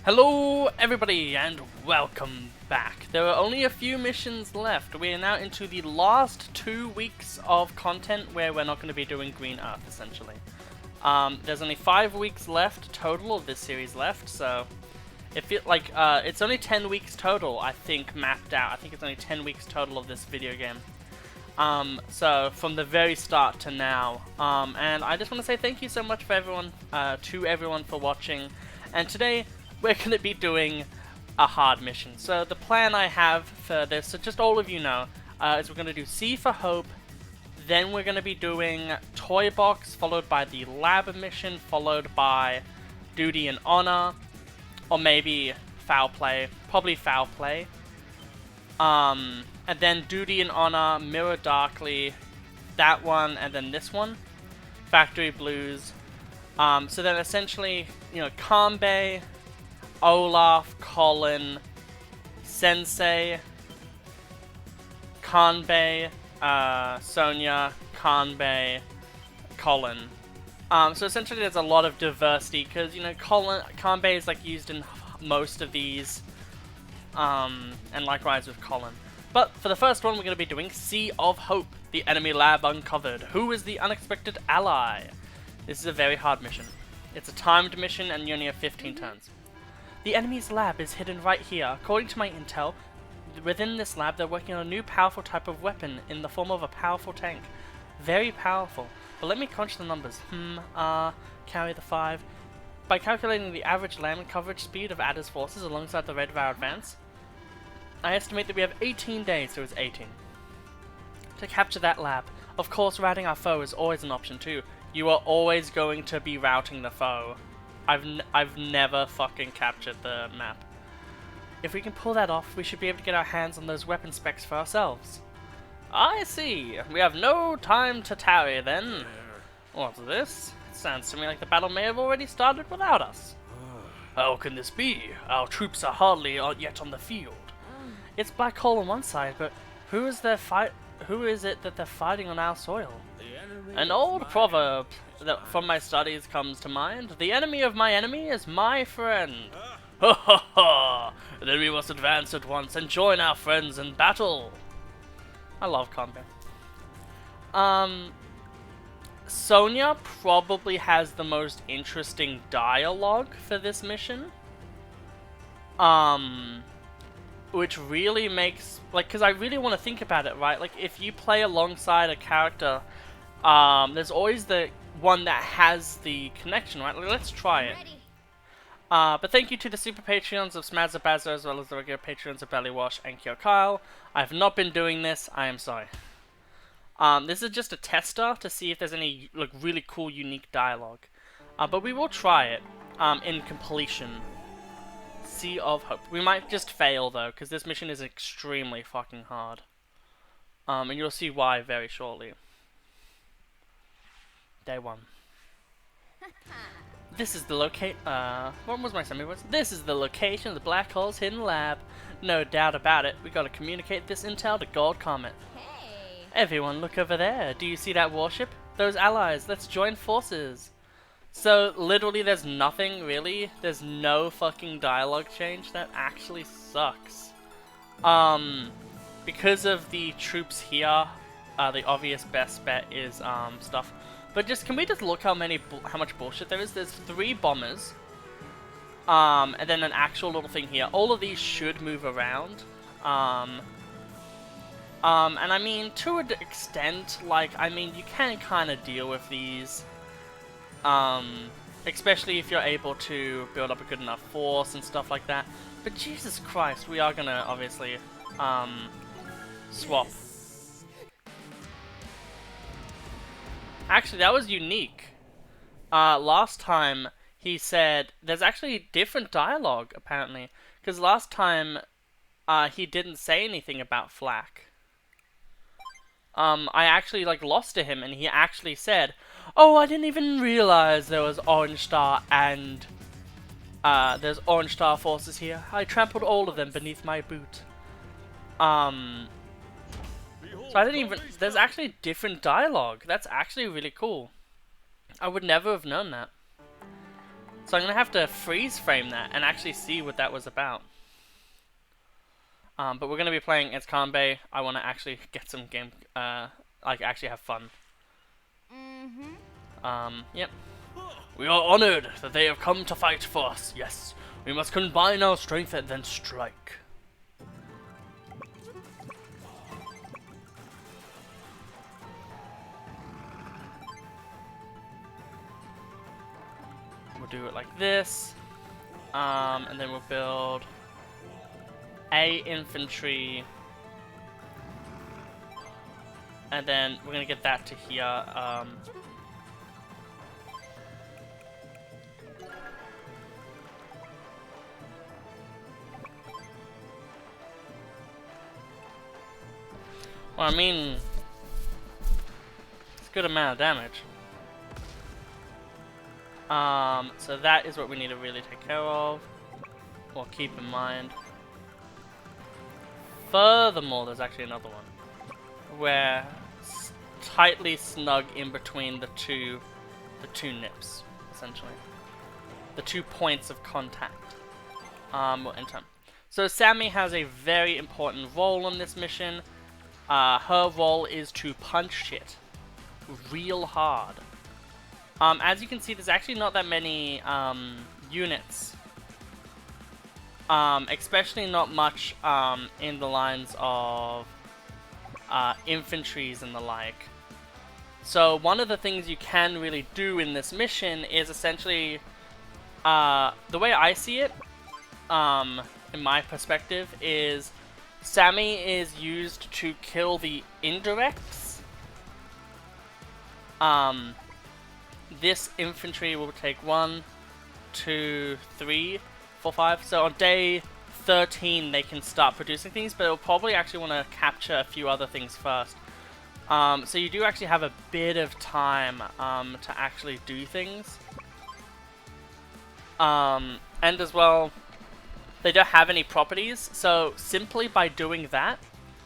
Hello everybody and welcome back. There are only a few missions left. We are now into the last 2 weeks of content where we're not going to be doing Green Earth essentially. There's only 5 weeks left total of this series left, so it's only 10 weeks total I think mapped out. I think it's only 10 weeks total of this video game. So from the very start to now. And I just want to say thank you so much for everyone, to everyone for watching. And today we're going to be doing a hard mission. So the plan I have for this, so just all of you know, is we're going to do C for Hope, then we're going to be doing Toy Box, followed by the Lab mission, followed by Duty and Honor, or maybe Foul Play, probably Foul Play. And then Duty and Honor, Mirror Darkly, that one, and then this one, Factory Blues. So then essentially, you know, Kanbei, Olaf, Colin, Sensei, Kanbei, Sonia, Kanbei, Colin. So essentially there's a lot of diversity, because, you know, Kanbei is like used in most of these, and likewise with Colin. But for the first one we're going to be doing Sea of Hope, the enemy lab uncovered. Who is the unexpected ally? This is a very hard mission. It's a timed mission and you only have 15 turns. The enemy's lab is hidden right here. According to my intel, within this lab they're working on a new powerful type of weapon in the form of a powerful tank. Very powerful. But let me crunch the numbers. Carry the 5. By calculating the average land coverage speed of Ada's forces alongside the Red Vow advance, I estimate that we have 18 days, so it's 18. To capture that lab. Of course, routing our foe is always an option too. You are always going to be routing the foe. I've never fucking captured the map. If we can pull that off, we should be able to get our hands on those weapon specs for ourselves. I see. We have no time to tarry then. What's this? It sounds to me like the battle may have already started without us. How can this be? Our troops are hardly yet on the field. It's Black Hole on one side, but who is it that they're fighting on our soil? An old proverb that from my studies comes to mind. The enemy of my enemy is my friend. Ha ha ha! Then we must advance at once and join our friends in battle. I love combat. Sonia probably has the most interesting dialogue for this mission. Which really makes, like, because I really want to think about it, right? Like, if you play alongside a character, there's always the one that has the connection, right? Like, let's try it. But thank you to the super Patreons of Smazzabazo, as well as the regular Patreons of Bellywash and Kyo Kyle. I have not been doing this, I am sorry. This is just a tester to see if there's any, like, really cool, unique dialogue. But we will try it, in completion. Sea of Hope. We might just fail though, because this mission is extremely fucking hard. And you'll see why very shortly. Day 1. This is the what was my summary was? This is the location of the Black Hole's hidden lab. No doubt about it. We gotta communicate this intel to Gold Comet. Hey! Everyone look over there. Do you see that warship? Those allies. Let's join forces. So, literally, there's nothing, really. There's no fucking dialogue change. That actually sucks. Because of the troops here, the obvious best bet is, stuff. But can we just look how much bullshit there is? There's 3 bombers. And then an actual little thing here. All of these should move around. And I mean, to an extent, like, I mean, you can kind of deal with these. Especially if you're able to build up a good enough force and stuff like that. But Jesus Christ, we are gonna obviously, swap. Actually, that was unique. Last time he said, there's actually different dialogue, apparently. Because last time, he didn't say anything about flak. I actually, like, lost to him and he actually said, oh, I didn't even realize there was Orange Star and, there's Orange Star forces here. I trampled all of them beneath my boot. So I didn't even, there's actually different dialogue. That's actually really cool. I would never have known that. So I'm going to have to freeze frame that and actually see what that was about. But we're going to be playing as Kanbei. I want to actually get some game, like actually have fun. Yep. We are honored that they have come to fight for us. Yes, we must combine our strength and then strike. We'll do it like this. And then we'll build a infantry. And then we're gonna get that to here. Well, I mean, it's a good amount of damage. So that is what we need to really take care of, or keep in mind. Furthermore, there's actually another one, where tightly snug in between the two nips, essentially. The 2 points of contact. We'll enter. So Sammy has a very important role on this mission. Her role is to punch shit real hard. As you can see, there's actually not that many units. Especially not much in the lines of infantries and the like. So one of the things you can really do in this mission is essentially, the way I see it, in my perspective, is Sammy is used to kill the indirects. This infantry will take 1, 2, 3, 4, 5. So on day 13 they can start producing things, but it'll probably actually want to capture a few other things first. So you do actually have a bit of time to actually do things. And as well, they don't have any properties, so simply by doing that,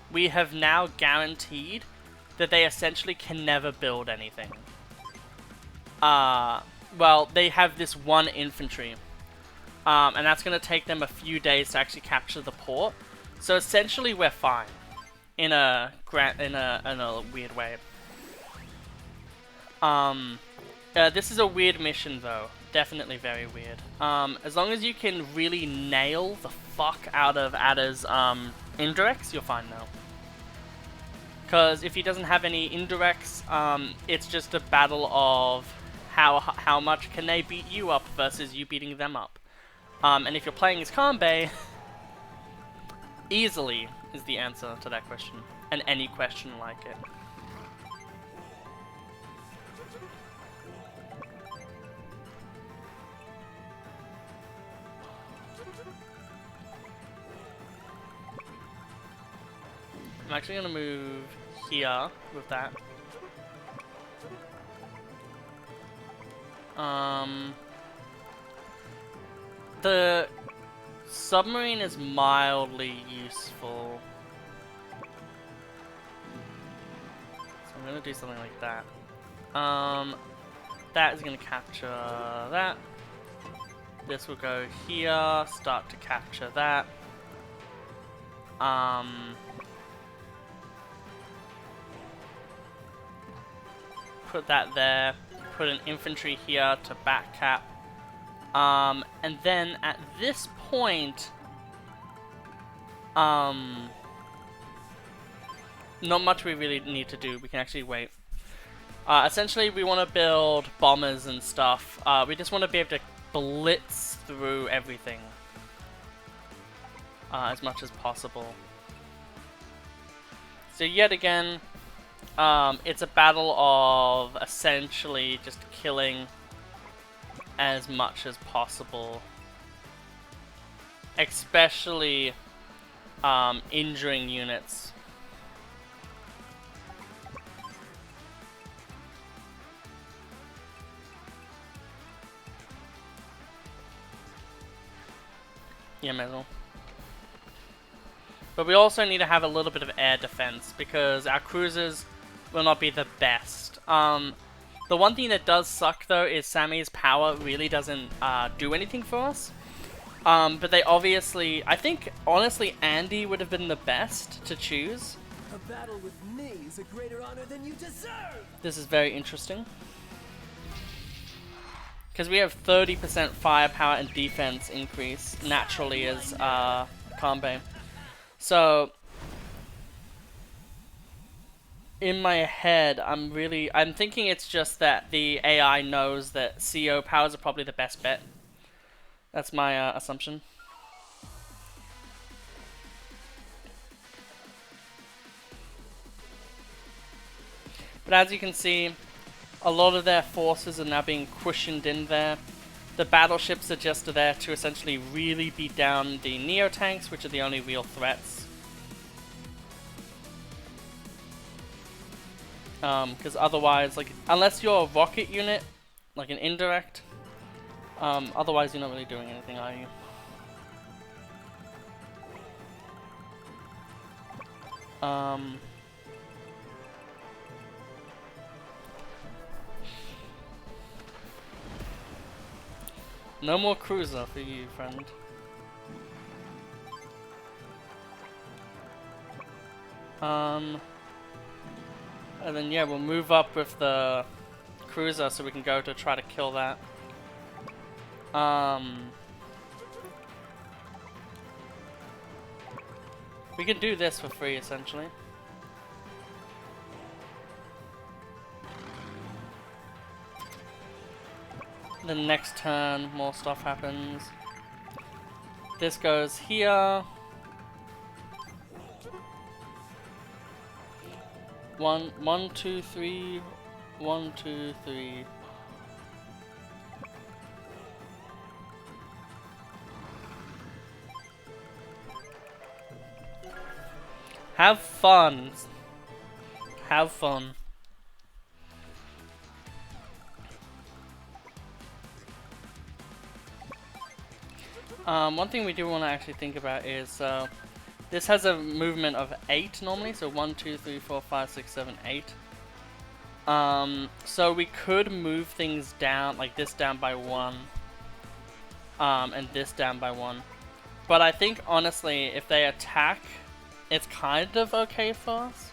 we have now guaranteed that they essentially can never build anything. Well, they have this 1 infantry, and that's going to take them a few days to actually capture the port. So essentially, we're fine in a weird way. This is a weird mission, though. Definitely very weird. As long as you can really nail the fuck out of Ada's indirects, you're fine now. Because if he doesn't have any indirects, it's just a battle of how much can they beat you up versus you beating them up. And if you're playing as Kanbei, easily is the answer to that question, and any question like it. I'm actually going to move here with that. The submarine is mildly useful. So I'm going to do something like that. That is going to capture that. This will go here, start to capture that. Put that there, put an infantry here to back cap. And then at this point, not much we really need to do. We can actually wait. Essentially, we want to build bombers and stuff. We just want to be able to blitz through everything as much as possible. So yet again, it's a battle of essentially just killing as much as possible, especially injuring units. Yeah, may as well. But we also need to have a little bit of air defense because our cruisers will not be the best. The one thing that does suck though is Sammy's power really doesn't do anything for us. But they obviously, I think honestly Andy would have been the best to choose. A battle with me is a greater honor than you deserve. This is very interesting. Because we have 30% firepower and defense increase naturally as Kanbei. So in my head, I'm thinking it's just that the AI knows that CO powers are probably the best bet. That's my assumption. But as you can see, a lot of their forces are now being cushioned in there. The battleships are just there to essentially really beat down the Neo-tanks, which are the only real threats. Because otherwise, like, unless you're a rocket unit, like an indirect, otherwise you're not really doing anything, are you? No more cruiser for you, friend. And then yeah, we'll move up with the cruiser so we can go to try to kill that. We can do this for free, essentially. The next turn, more stuff happens. This goes here. 1, 2, 3. 1, 2, 3. Have fun. Have fun. One thing we do want to actually think about is this has a movement of 8 normally, so 1, 2, 3, 4, 5, 6, 7, 8. So we could move things down, like this down by 1, and this down by 1. But I think honestly, if they attack, it's kind of okay for us.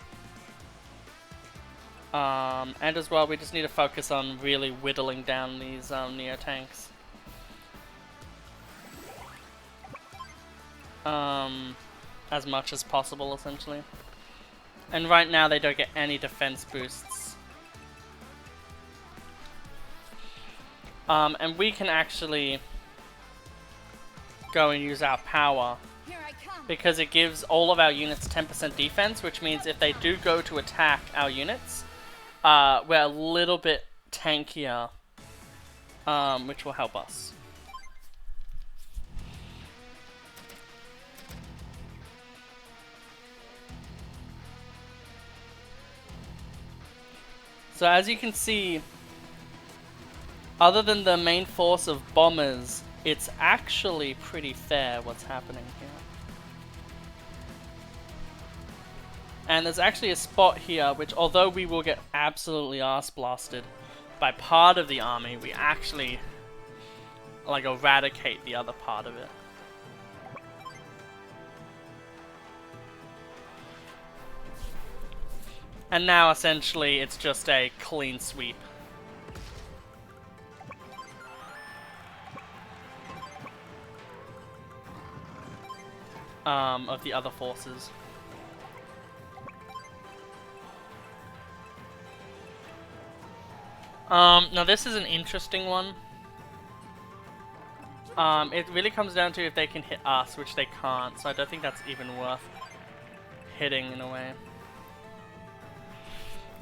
And as well, we just need to focus on really whittling down these Neo-tanks. As much as possible, essentially. And right now, they don't get any defense boosts. And we can actually go and use our power. Because it gives all of our units 10% defense, which means if they do go to attack our units, we're a little bit tankier, which will help us. So as you can see, other than the main force of bombers, it's actually pretty fair what's happening here. And there's actually a spot here which, although we will get absolutely arse blasted by part of the army, we actually like eradicate the other part of it. And now essentially it's just a clean sweep. Of the other forces. Now this is an interesting one. It really comes down to if they can hit us, which they can't, so I don't think that's even worth hitting in a way.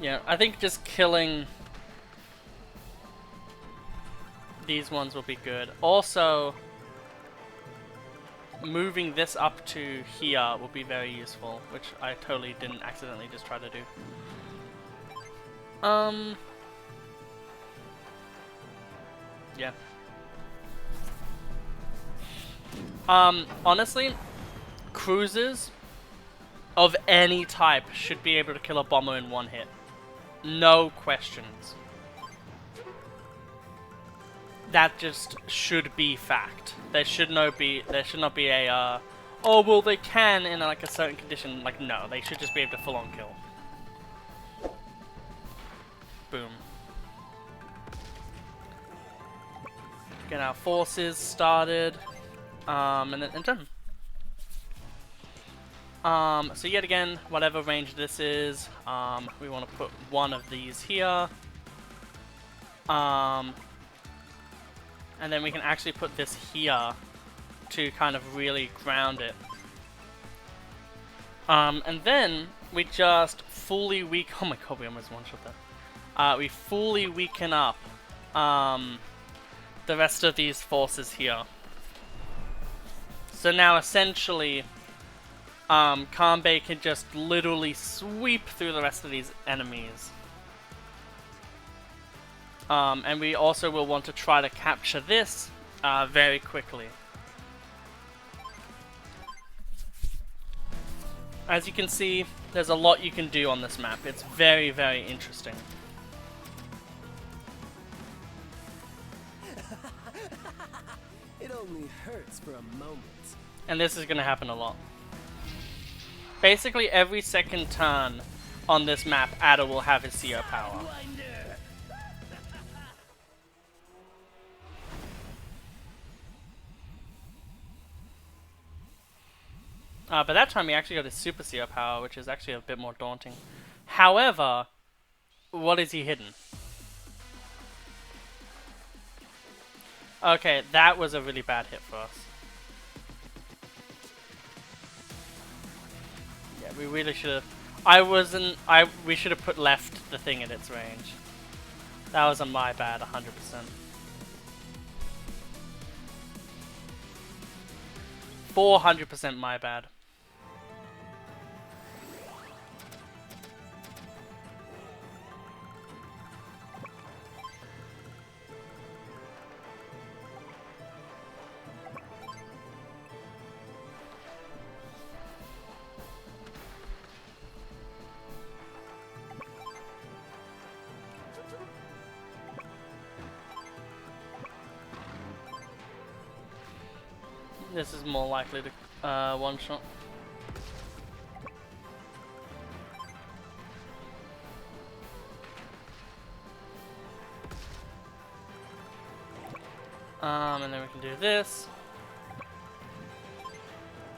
Yeah, I think just killing these ones will be good. Also, moving this up to here will be very useful, which I totally didn't accidentally just try to do. Yeah. Honestly, cruisers of any type should be able to kill a bomber in one hit. No questions. that just should be fact. There should not be a oh well they can in like a certain condition. Like no, they should just be able to full on kill. Boom. Get our forces started, and done. So yet again, whatever range this is, we want to put one of these here. And then we can actually put this here to kind of really ground it. And then we just fully oh my god, we almost one-shot that. We fully weaken up, the rest of these forces here. So now essentially, Kanbei can just literally sweep through the rest of these enemies. And we also will want to try to capture this very quickly. As you can see, there's a lot you can do on this map. It's very, very interesting. It only hurts for a moment. And this is going to happen a lot. Basically, every second turn on this map, Ada will have his CO power. But that time he actually got his Super CO power, which is actually a bit more daunting. However, what is he hidden? Okay, that was a really bad hit for us. Yeah, we really should have... we should have left the thing at its range. That was my bad, 100%. 400% my bad. This is more likely to one-shot. And then we can do this.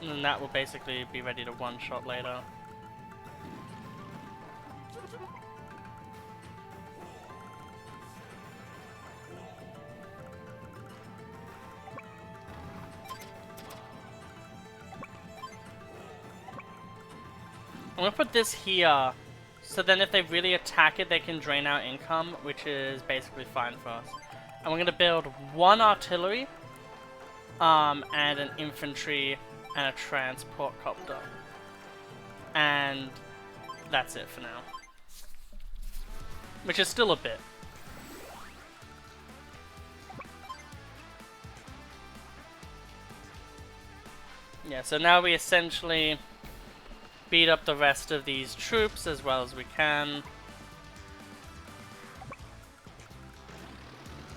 And then that will basically be ready to one-shot later. I'm gonna put this here, so then if they really attack it, they can drain our income, which is basically fine for us. And we're gonna build one artillery, and an infantry, and a transport copter. And that's it for now. Which is still a bit. Yeah, so now we essentially beat up the rest of these troops as well as we can.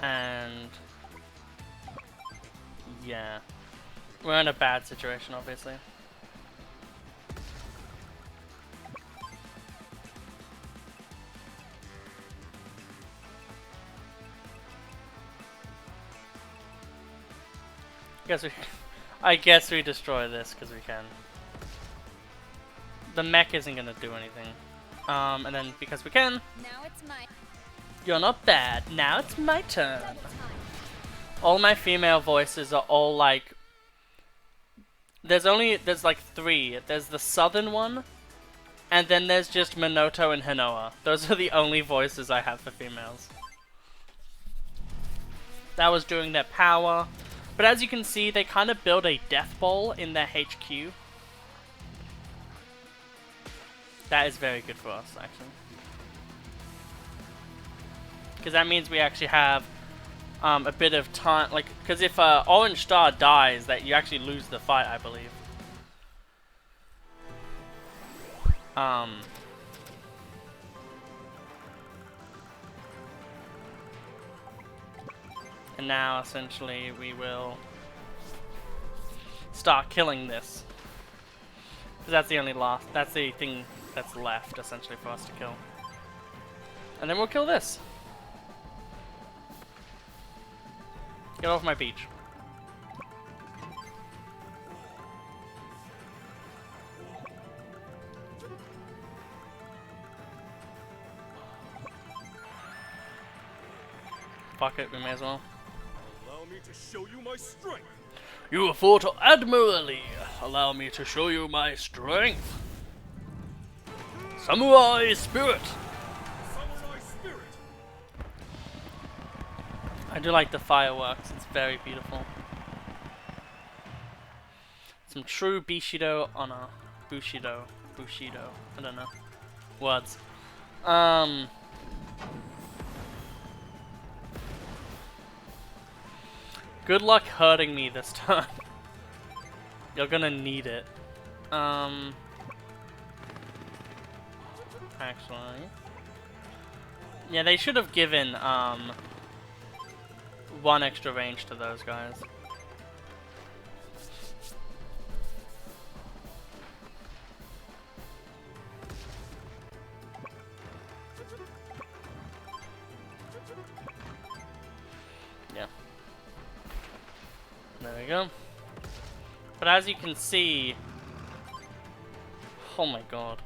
And yeah, we're in a bad situation, obviously. I guess we destroy this because we can. The mech isn't gonna do anything. And then because we can, Now it's my you're not bad. Now it's my turn. All my female voices are all like, there's like 3. There's the southern one, and then there's just Minoto and Hinoa. Those are the only voices I have for females. That was during their power. But as you can see, they kind of build a death bowl in their HQ. That is very good for us, actually. Because that means we actually have a bit of time. Like, because if Orange Star dies, that you actually lose the fight, I believe. And now, essentially, we will start killing this. Because that's the only that's the thing that's left, essentially, for us to kill. And then we'll kill this. Get off my beach. Fuck it, we may as well. Allow me to show you my strength. You have fought admirably. Allow me to show you my strength. Samurai spirit. Samurai spirit. I do like the fireworks. It's very beautiful. Some true Bushido honor. Bushido. I don't know. Words. Good luck hurting me this time. You're gonna need it. Actually. Yeah, they should have given, one extra range to those guys. Yeah. There we go. But as you can see... Oh my god.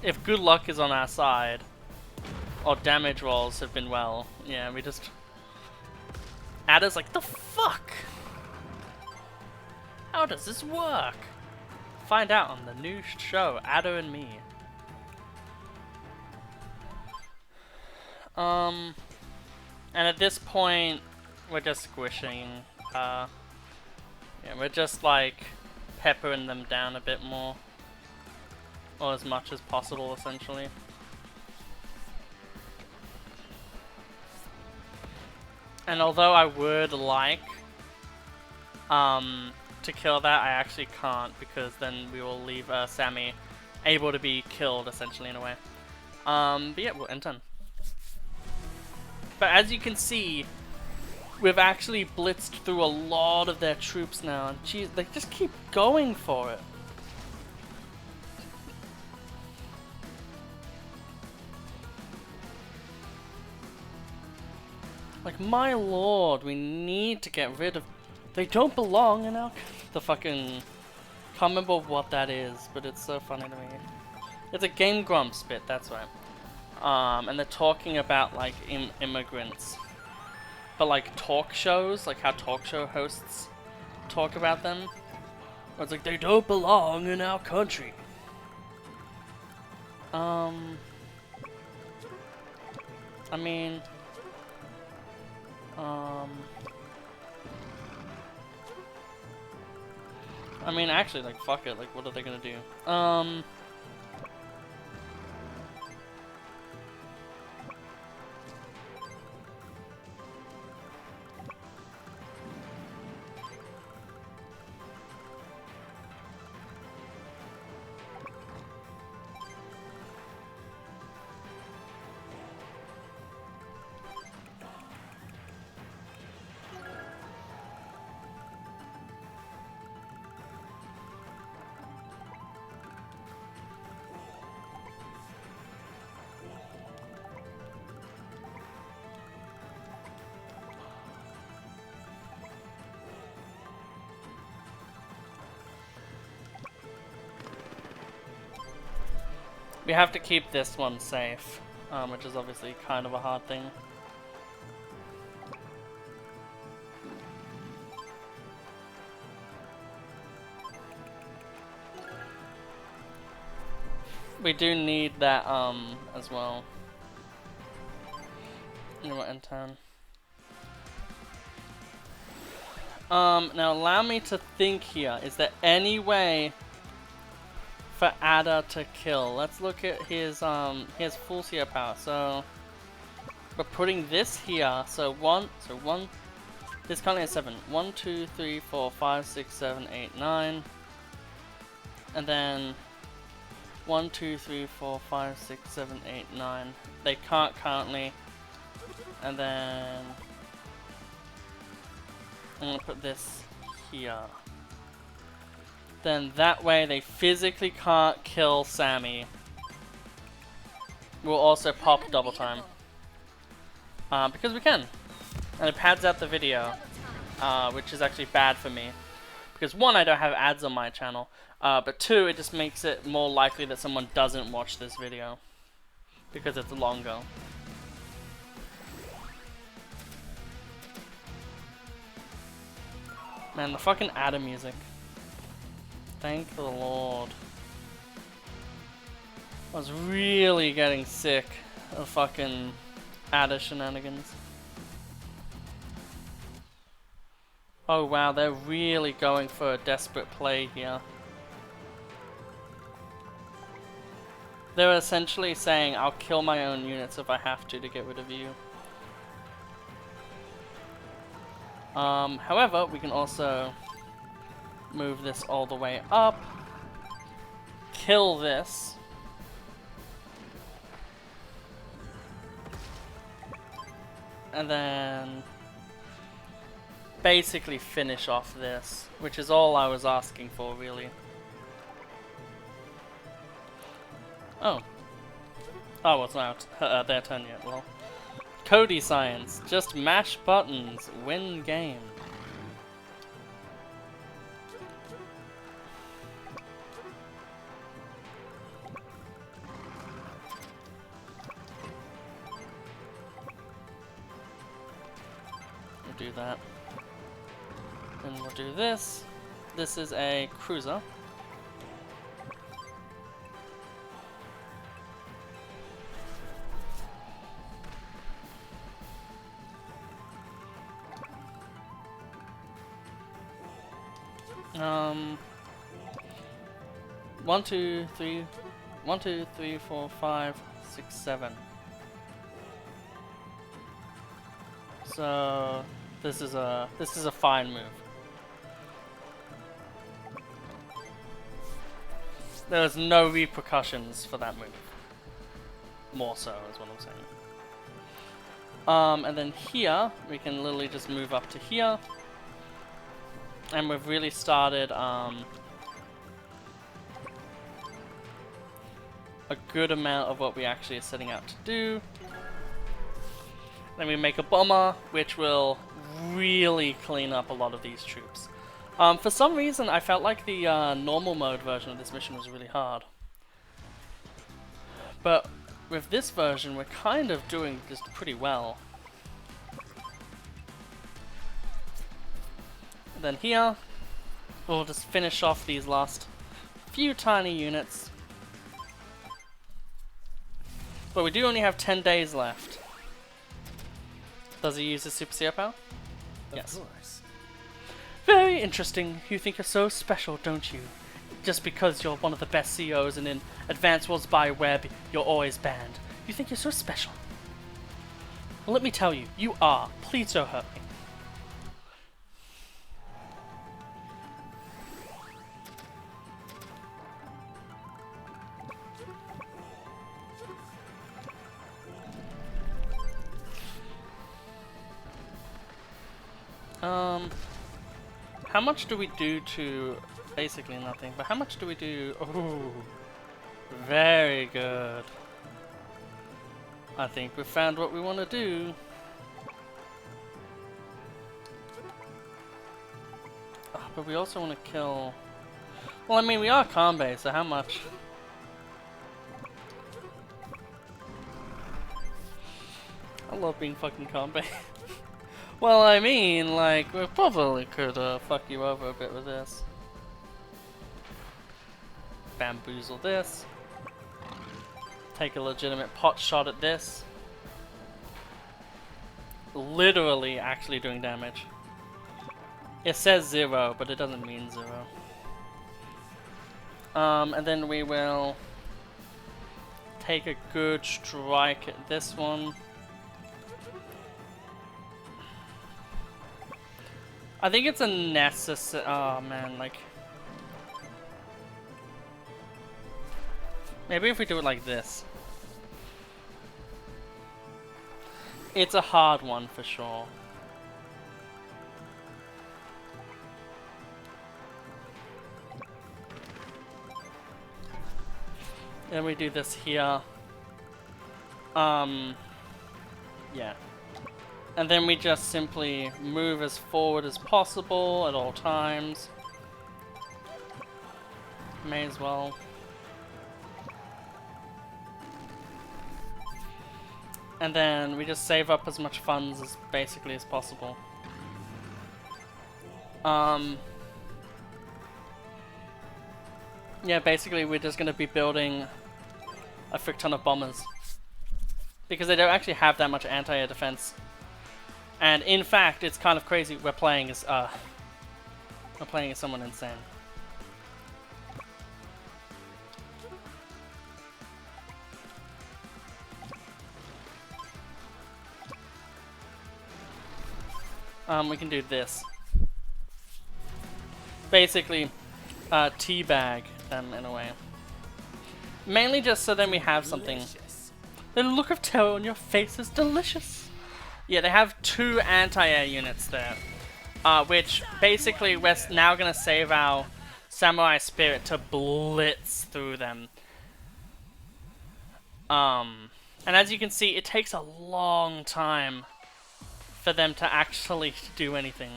If good luck is on our side, or damage rolls have been well, yeah, we just... Ada's like, the fuck? How does this work? Find out on the new show, Ada and Me. And at this point, we're just squishing, yeah, we're just like peppering them down a bit more. Or as much as possible, essentially. And although I would like to kill that, I actually can't, because then we will leave Sammy able to be killed, essentially, in a way. But yeah, we'll end turn. But as you can see, we've actually blitzed through a lot of their troops now, and geez, they just keep going for it. Like, my lord, we need to get rid of... They don't belong in our... The fucking... Can't remember what that is, but it's so funny to me. It's a Game Grumps bit, that's right. And they're talking about, like, immigrants. But, like, talk shows, like how talk show hosts talk about them. Where it's like, they don't belong in our country. I mean... I mean, actually, like, fuck it, like, what are they gonna do? We have to keep this one safe, which is obviously kind of a hard thing. We do need that, as well. You know what, in turn. Now allow me to think here. Is there any way for Ada to kill? Let's look at his full seer power. So we're putting this here. So one. This currently has 7. 1, 2, 3, 4, 5, 6, 7, 8, 9, and then 1, 2, 3, 4, 5, 6, 7, 8, 9. They can't currently, and then I'm gonna put this here. Then that way they physically can't kill Sammy. We'll also pop double time. Because we can. And it pads out the video, which is actually bad for me. Because one, I don't have ads on my channel, but two, it just makes it more likely that someone doesn't watch this video. Because it's longer. Man, the fucking adder music. Thank the Lord. I was really getting sick of fucking adder shenanigans. Oh wow, they're really going for a desperate play here. They're essentially saying, I'll kill my own units if I have to get rid of you. However, we can also move this all the way up, kill this, and then basically finish off this, which is all I was asking for, really. Oh. Oh, it's not their turn yet, well. Cody Science, just mash buttons, win game. We'll do that. Then we'll do this. This is a cruiser. One, two, three, 4, 5, 6, 7. So this is a fine move. There was no repercussions for that move. More so is what I'm saying. And then here we can literally just move up to here. And we've really started a good amount of what we actually are setting out to do. Then we make a bomber, which will really clean up a lot of these troops. For some reason, I felt like the normal mode version of this mission was really hard. But with this version, we're kind of doing just pretty well. Then here, we'll just finish off these last few tiny units. But we do only have 10 days left. Does he use his Super CO power? Yes. Of course. Very interesting. You think you're so special, don't you? Just because you're one of the best CEOs and in Advanced Wars by Web, you're always banned. You think you're so special. Well, let me tell you, you are. Please don't hurt me. How much do we do to... Basically nothing, but how much do we do... Oh, very good. I think we've found what we want to do. Oh, but we also want to kill... Well, I mean, we are Kanbei, so how much? I love being fucking Kanbei. Well, I mean, like, we probably could fuck you over a bit with this. Bamboozle this. Take a legitimate pot shot at this. Literally actually doing damage. It says 0, but it doesn't mean 0. And then we will take a good strike at this one. I think it's a necessary. Oh man, like. Maybe if we do it like this. It's a hard one for sure. Then we do this here. Yeah. And then we just simply move as forward as possible at all times. May as well. And then we just save up as much funds as basically as possible. Yeah, basically we're just going to be building a frick ton of bombers. Because they don't actually have that much anti-air defense. And in fact, it's kind of crazy. We're playing as someone insane. We can do this. Basically, teabag them in a way. Mainly just so then we have something. The look of terror on your face is delicious. Yeah, they have 2 anti-air units there. Which basically we're now going to save our samurai spirit to blitz through them. And as you can see, it takes a long time for them to actually do anything.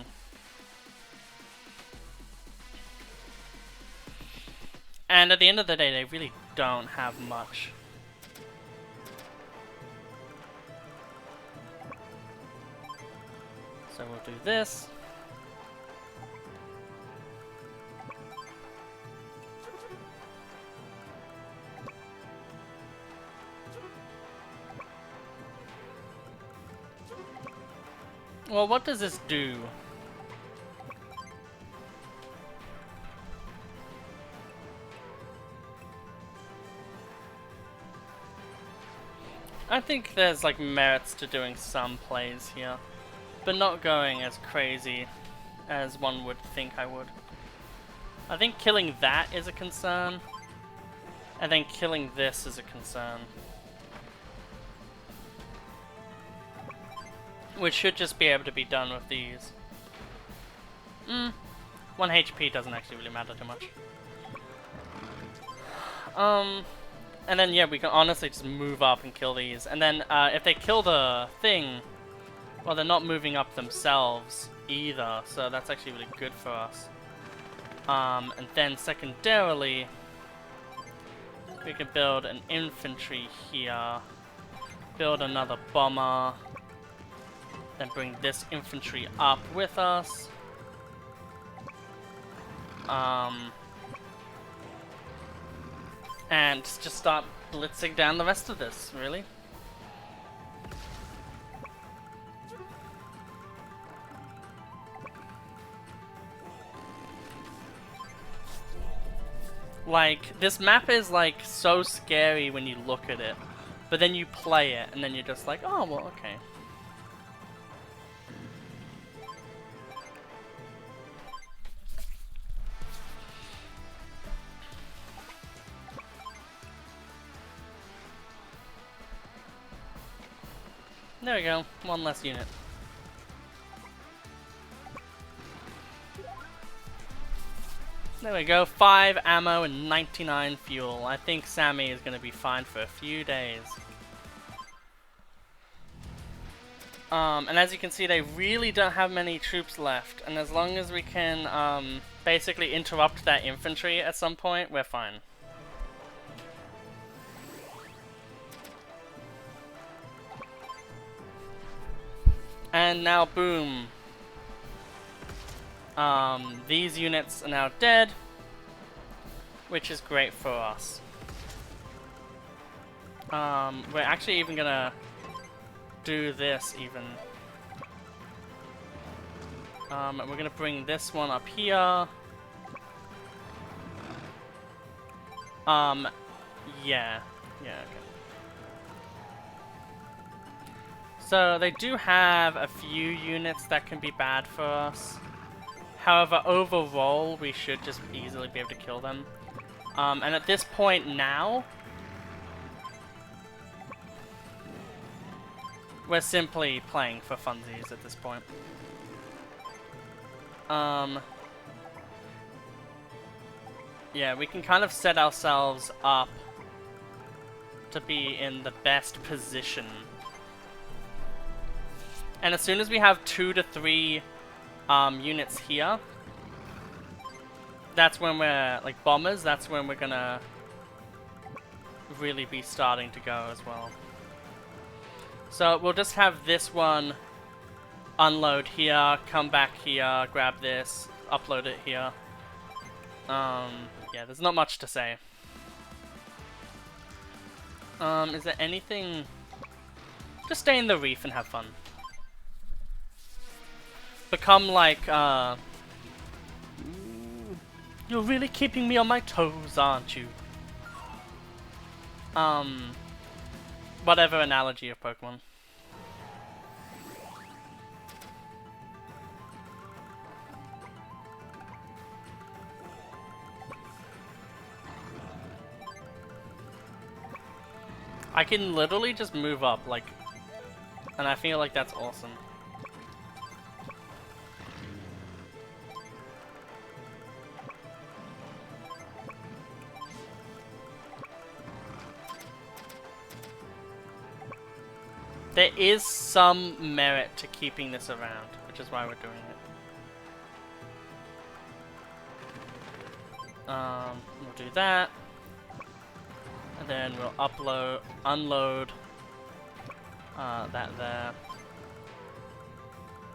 And at the end of the day, they really don't have much. So we'll do this. Well, what does this do? I think there's like merits to doing some plays here, but not going as crazy as one would think I would. I think killing that is a concern, and then killing this is a concern. Which should just be able to be done with these. 1 HP doesn't actually really matter too much. And then yeah, we can honestly just move up and kill these. And then if they kill the thing, well, they're not moving up themselves either, so that's actually really good for us. And then secondarily, we can build an infantry here, build another bomber, then bring this infantry up with us. And just start blitzing down the rest of this, really. Like, this map is like so scary when you look at it, but then you play it and then you're just like, oh, well, okay. There we go, 1 less unit. There we go, 5 ammo and 99 fuel. I think Sammy is going to be fine for a few days. And as you can see, they really don't have many troops left. And as long as we can basically interrupt that infantry at some point, we're fine. And now, boom. These units are now dead, which is great for us. We're actually even gonna do this even. And we're gonna bring this one up here. Yeah, okay. So they do have a few units that can be bad for us. However, overall, we should just easily be able to kill them. And at this point now, we're simply playing for funsies at this point. Yeah, we can kind of set ourselves up to be in the best position. And as soon as we have 2 to 3 units here, that's when we're, like bombers, that's when we're gonna really be starting to go as well. So we'll just have this one unload here, come back here, grab this, upload it here. Yeah, there's not much to say. Is there anything? Just stay in the reef and have fun. Become like, you're really keeping me on my toes, aren't you? Whatever analogy of Pokemon. I can literally just move up, like, and I feel like that's awesome. There is some merit to keeping this around, which is why we're doing it. We'll do that. And then we'll unload that there.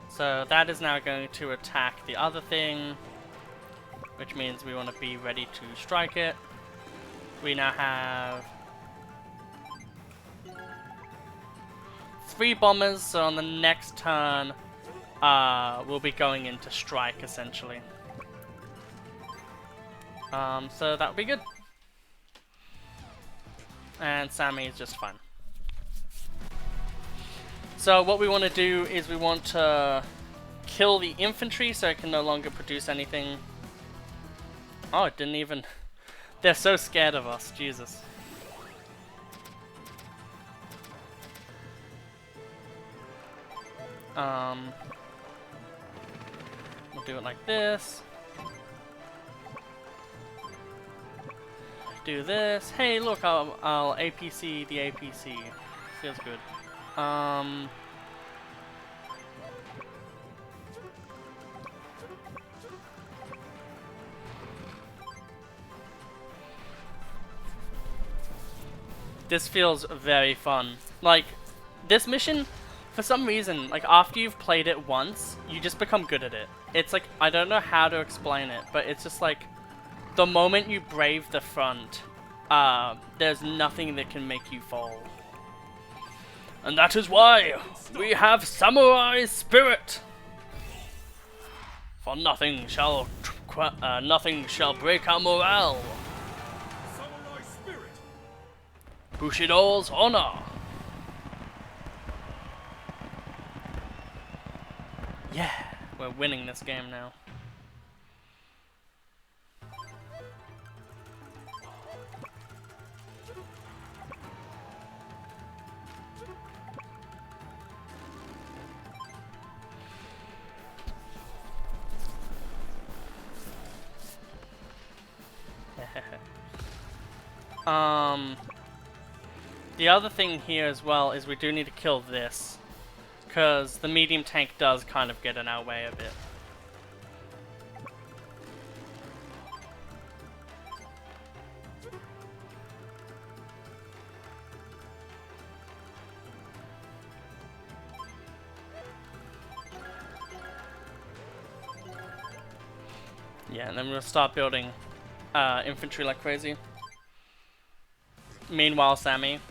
So that is now going to attack the other thing, which means we want to be ready to strike it. We now have 3 bombers, so on the next turn, we'll be going into strike, essentially. So that would be good. And Sammy is just fine. So what we want to do is we want to kill the infantry so it can no longer produce anything. Oh, it didn't even... They're so scared of us, Jesus. We'll do it like this. Do this. Hey, look, I'll APC the APC. Feels good. This feels very fun. Like, this mission, for some reason, like, after you've played it once, you just become good at it. It's like, I don't know how to explain it, but it's just like, the moment you brave the front, there's nothing that can make you fall. And that is why we have samurai spirit. For nothing shall break our morale. Samurai spirit. Bushido's honor. Yeah, we're winning this game now. The other thing here as well is we do need to kill this, because the medium tank does kind of get in our way a bit. Yeah, and then we'll start building infantry like crazy. Meanwhile, Sammy.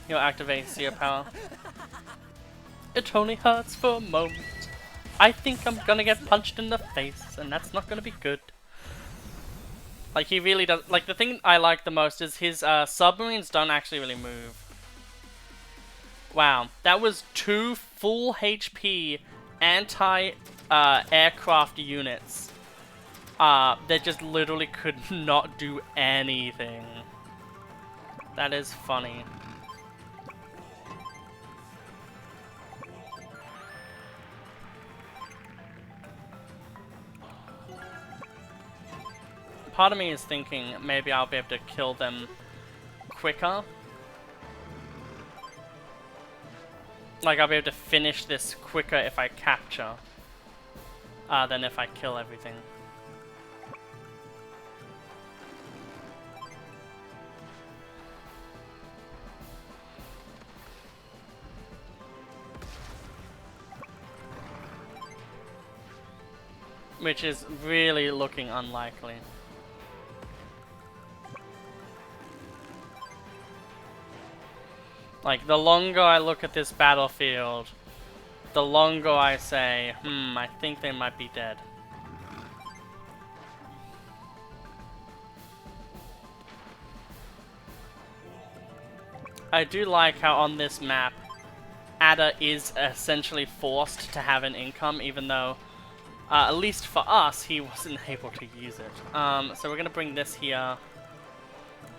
You'll activate Seer Power. It only hurts for a moment. I think I'm gonna get punched in the face, and that's not gonna be good. Like, he really does. Like, the thing I like the most is his submarines don't actually really move. Wow, that was 2 full HP anti-aircraft units. That just literally could not do anything. That is funny. part of me is thinking maybe I'll be able to kill them quicker. Like, I'll be able to finish this quicker if I capture than if I kill everything. Which is really looking unlikely. Like, the longer I look at this battlefield, the longer I say, I think they might be dead. I do like how on this map, Ada is essentially forced to have an income, even though at least for us, he wasn't able to use it. So we're gonna bring this here.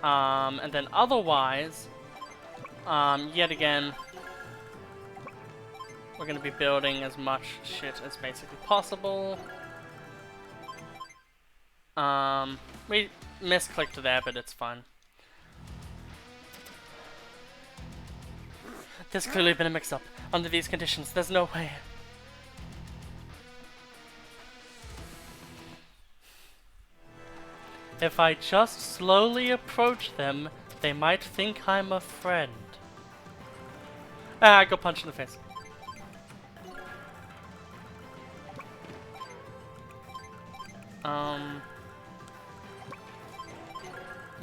And then otherwise, yet again, we're gonna be building as much shit as basically possible. We misclicked there, but it's fine. There's clearly been a mix-up. Under these conditions, there's no way. If I just slowly approach them, they might think I'm a friend. Ah, I got punched in the face.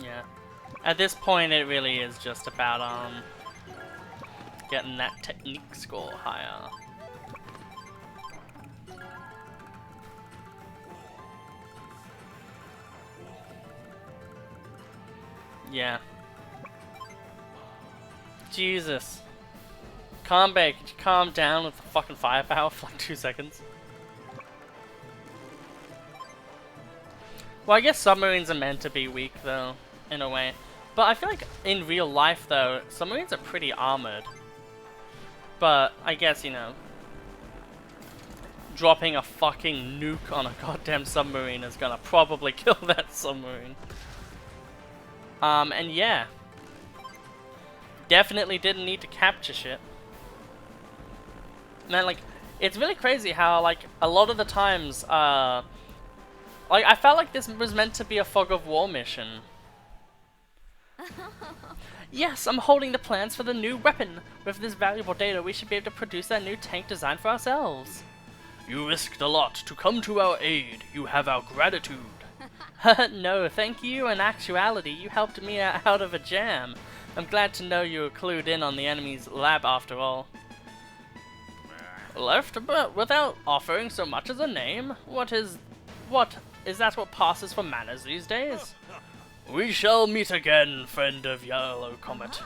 Yeah. At this point, it really is just about, getting that technique score higher. Yeah. Jesus. Kanbei, could you calm down with the fucking firepower for like 2 seconds? Well, I guess submarines are meant to be weak, though, in a way. But I feel like in real life, though, submarines are pretty armored. But I guess, you know, dropping a fucking nuke on a goddamn submarine is gonna probably kill that submarine. And yeah. Definitely didn't need to capture shit. Man, like, it's really crazy how, like, a lot of the times, like, I felt like this was meant to be a fog of war mission. Yes, I'm holding the plans for the new weapon. With this valuable data, we should be able to produce that new tank design for ourselves. You risked a lot to come to our aid. You have our gratitude. No, thank you. In actuality, you helped me out of a jam. I'm glad to know you were clued in on the enemy's lab after all. Left, but without offering so much as a name? Is that what passes for manners these days? We shall meet again, friend of Yellow Comet.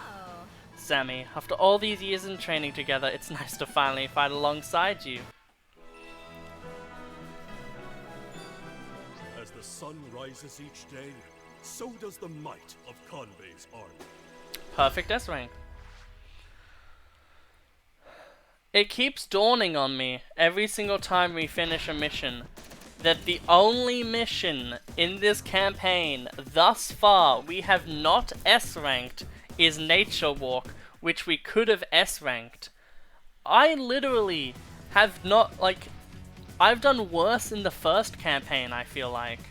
Sammy, after all these years in training together, it's nice to finally fight alongside you. As the sun rises each day, so does the might of Kanbei's army. Perfect S rank. It keeps dawning on me every single time we finish a mission that the only mission in this campaign thus far we have not S-ranked is Nature Walk, which we could have S-ranked. I literally have not, like, I've done worse in the first campaign, I feel like.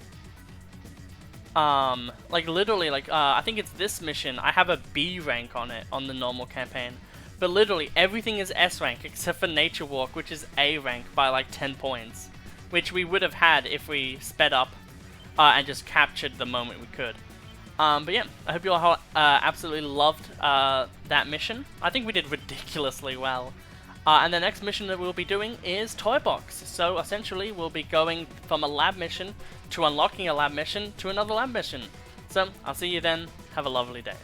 Like literally, like, I think it's this mission, I have a B rank on it, on the normal campaign. But literally, everything is S rank except for Nature Walk, which is A rank by like 10 points. Which we would have had if we sped up and just captured the moment we could. But yeah, I hope you all absolutely loved that mission. I think we did ridiculously well. And the next mission that we'll be doing is Toy Box. So essentially, we'll be going from a lab mission to unlocking a lab mission to another lab mission. So, I'll see you then. Have a lovely day.